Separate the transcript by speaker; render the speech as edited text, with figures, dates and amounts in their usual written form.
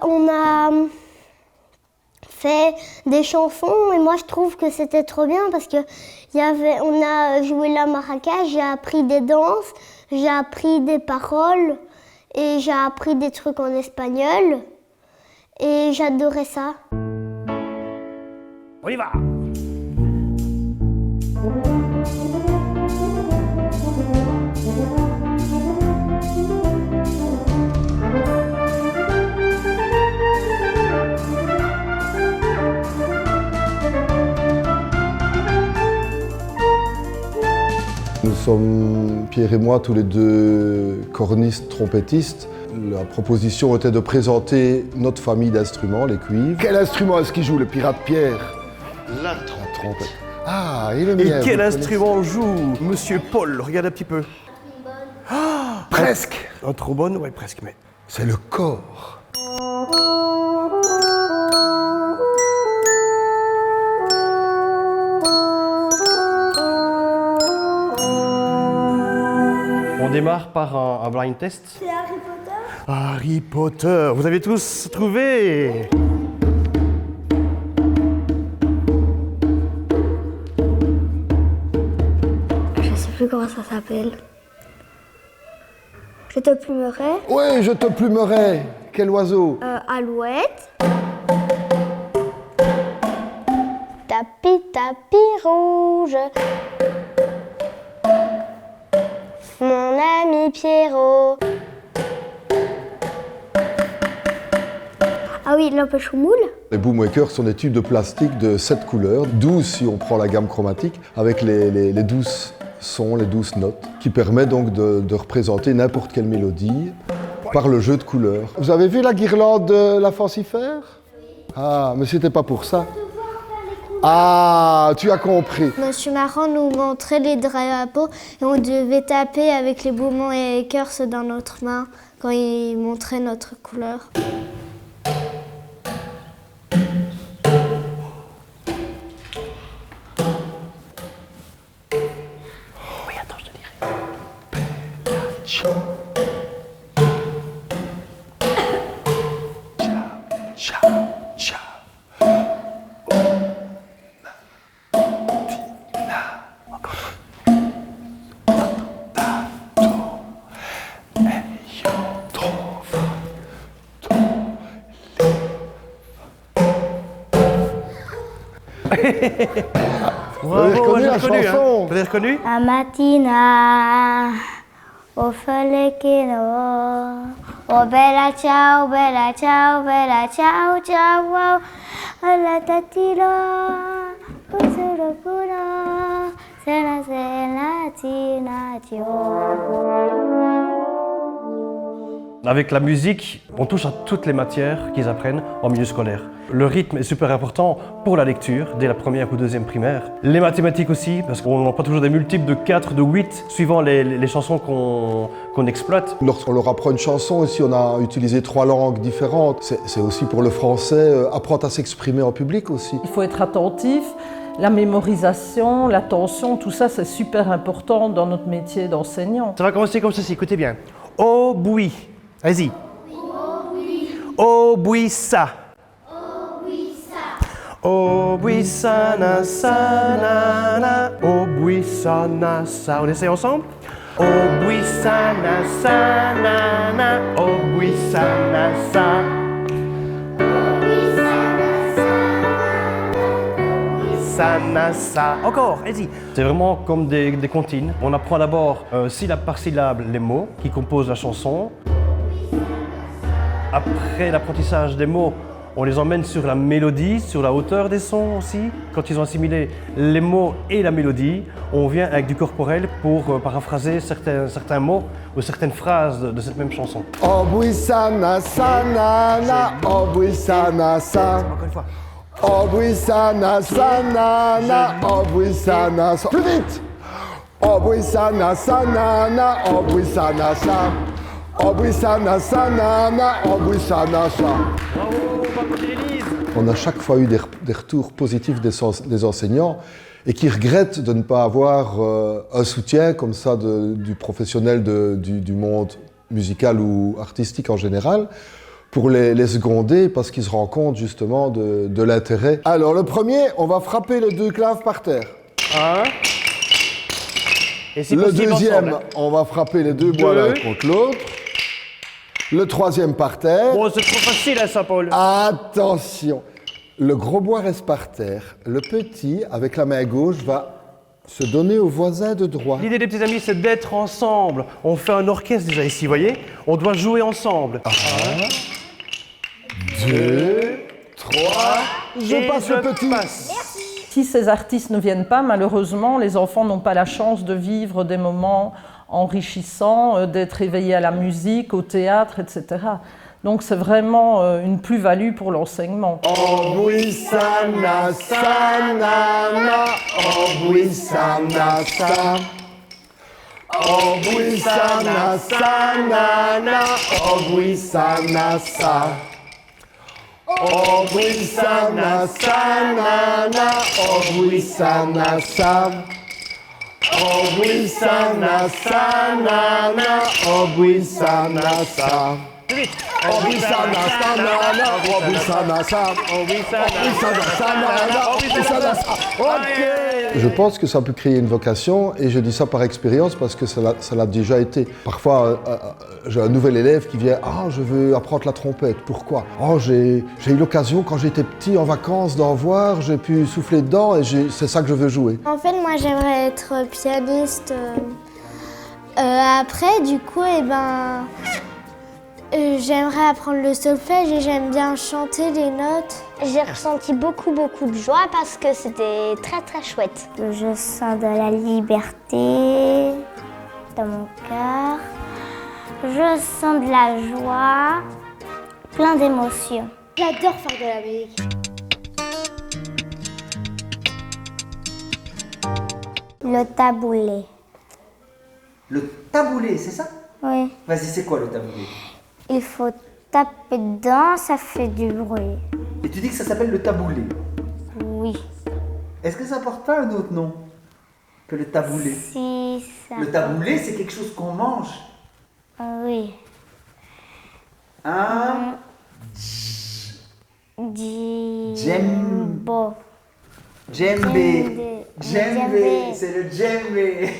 Speaker 1: on a fait des chansons et moi je trouve que c'était trop bien parce que on a joué la maraca, j'ai appris des danses, j'ai appris des paroles et j'ai appris des trucs en espagnol et j'adorais ça.
Speaker 2: On y va!
Speaker 3: Nous sommes, Pierre et moi, tous les deux cornistes, trompettistes. La proposition était de présenter notre famille d'instruments, les cuivres.
Speaker 4: Quel instrument est-ce qu'il joue, le pirate Pierre?
Speaker 3: La trompette. Ah, et le mien.
Speaker 2: Et quel instrument joue Monsieur Paul? Regarde un petit peu.
Speaker 4: Ah, presque.
Speaker 2: Un trombone, ouais, presque, mais...
Speaker 4: C'est le corps.
Speaker 2: On démarre par un blind test.
Speaker 1: C'est Harry Potter?
Speaker 2: Harry Potter, vous avez tous trouvé?
Speaker 1: Je sais plus comment ça s'appelle. Je te plumerai.
Speaker 4: Oui, je te plumerai. Quel oiseau?
Speaker 1: Alouette. Tapis, tapis rouge. Mon ami Pierrot. Ah oui, l'empêche au moule.
Speaker 3: Les boommakers sont des tubes de plastique de 7 couleurs, 12 si on prend la gamme chromatique, avec les 12 sons, les 12 notes, qui permet donc de représenter n'importe quelle mélodie par le jeu de couleurs.
Speaker 4: Vous avez vu la guirlande de la Fancifère? Ah, mais c'était pas pour ça. Ah, tu as compris.
Speaker 1: Monsieur Marrant nous montrait les drapeaux et on devait taper avec les boommakers dans notre main quand il montrait notre couleur.
Speaker 2: Oui, attends, je te dirai.
Speaker 4: Vous avez reconnu la chanson?
Speaker 2: Vous avez reconnu?
Speaker 1: La mattina, au follettino, oh bella ciao, bella ciao, bella ciao, ciao, wow, alla tatila, solo cura, se la
Speaker 2: Avec la musique, on touche à toutes les matières qu'ils apprennent en milieu scolaire. Le rythme est super important pour la lecture, dès la première ou deuxième primaire. Les mathématiques aussi, parce qu'on n'a pas toujours des multiples de 4, de 8, suivant les chansons qu'on exploite.
Speaker 3: Lorsqu'on leur apprend une chanson, ici on a utilisé 3 langues différentes. C'est aussi pour le français, apprendre à s'exprimer en public aussi.
Speaker 5: Il faut être attentif. La mémorisation, l'attention, tout ça c'est super important dans notre métier d'enseignant.
Speaker 2: Ça va commencer comme ceci, écoutez bien. Au bouilli. Vas-y. Au bouilli ça. Au bouilli ça na sa na na. Au bouilli ça na sa. On essaie ensemble. Au bouilli ça na sa na na. Au bouilli ça na sa. Ça na sa. Encore, vas-y. C'est vraiment comme des comptines. On apprend d'abord syllabe par syllabe les mots qui composent la chanson. Après l'apprentissage des mots, on les emmène sur la mélodie, sur la hauteur des sons aussi. Quand ils ont assimilé les mots et la mélodie, on vient avec du corporel pour paraphraser certains mots ou certaines phrases de cette même chanson.
Speaker 4: Oh buissana sanana, oh buissana sa.
Speaker 2: Encore une fois.
Speaker 4: Oh buissana sanana, oh buissana sa. Plus vite! Oh buissana sanana, oh buissana sa. Oh buissana sanana, oh buissana sa.
Speaker 2: Bravo, Paco-Denise.
Speaker 3: On a chaque fois eu des retours positifs des enseignants et qui regrettent de ne pas avoir un soutien comme ça du professionnel du monde musical ou artistique en général pour les seconder parce qu'ils se rendent compte justement de l'intérêt.
Speaker 4: Alors le premier, on va frapper les 2 claves par terre.
Speaker 2: Un. Et si
Speaker 4: Le
Speaker 2: possible,
Speaker 4: deuxième,
Speaker 2: ensemble.
Speaker 4: on va frapper les 2 bois l'un contre l'autre. Le troisième par terre.
Speaker 2: Bon, c'est trop facile, hein, ça, Paul.
Speaker 4: Attention, le gros bois reste par terre. Le petit, avec la main gauche, va se donner au voisin de droite.
Speaker 2: L'idée des petits amis, c'est d'être ensemble. On fait un orchestre déjà ici, vous voyez? On doit jouer ensemble.
Speaker 4: 2, 3, je passe le petit.
Speaker 5: Si ces artistes ne viennent pas, malheureusement, les enfants n'ont pas la chance de vivre des moments enrichissants, d'être éveillés à la musique, au théâtre, etc. Donc c'est vraiment une plus-value pour l'enseignement.
Speaker 4: Obwisana sanana, obwisana sa. Obwisana sanana, obwisana sa. Obwisana sanana, obwisana sa. Obwisana sanana, obwisana sa. Obwisana sanana, obwisana sa. Obwisana sanana, obwisana sa. Ok.
Speaker 3: Je pense que ça peut créer une vocation et je dis ça par expérience parce que ça l'a déjà été. Parfois, j'ai un nouvel élève qui vient « Ah, je veux apprendre la trompette. Pourquoi ? Oh, j'ai eu l'occasion quand j'étais petit en vacances d'en voir, j'ai pu souffler dedans et c'est ça que je veux jouer. »
Speaker 1: En fait, moi, j'aimerais être pianiste. Après, du coup, j'aimerais apprendre le solfège et j'aime bien chanter les notes. J'ai ressenti beaucoup de joie parce que c'était très chouette. Je sens de la liberté dans mon cœur. Je sens de la joie, plein d'émotions. J'adore faire de la musique. Le taboulé.
Speaker 6: Le taboulé, c'est ça?
Speaker 1: Oui.
Speaker 6: Vas-y, c'est quoi le taboulé?
Speaker 1: Il faut taper dedans, ça fait du bruit.
Speaker 6: Et tu dis que ça s'appelle le taboulé.
Speaker 1: Oui.
Speaker 6: Est-ce que ça porte pas un autre nom que le taboulé?
Speaker 1: Si, ça.
Speaker 6: Le taboulé, c'est quelque chose qu'on mange.
Speaker 1: Oui.
Speaker 6: Un
Speaker 1: Djembo.
Speaker 6: djembé. Djembé, c'est le djembé.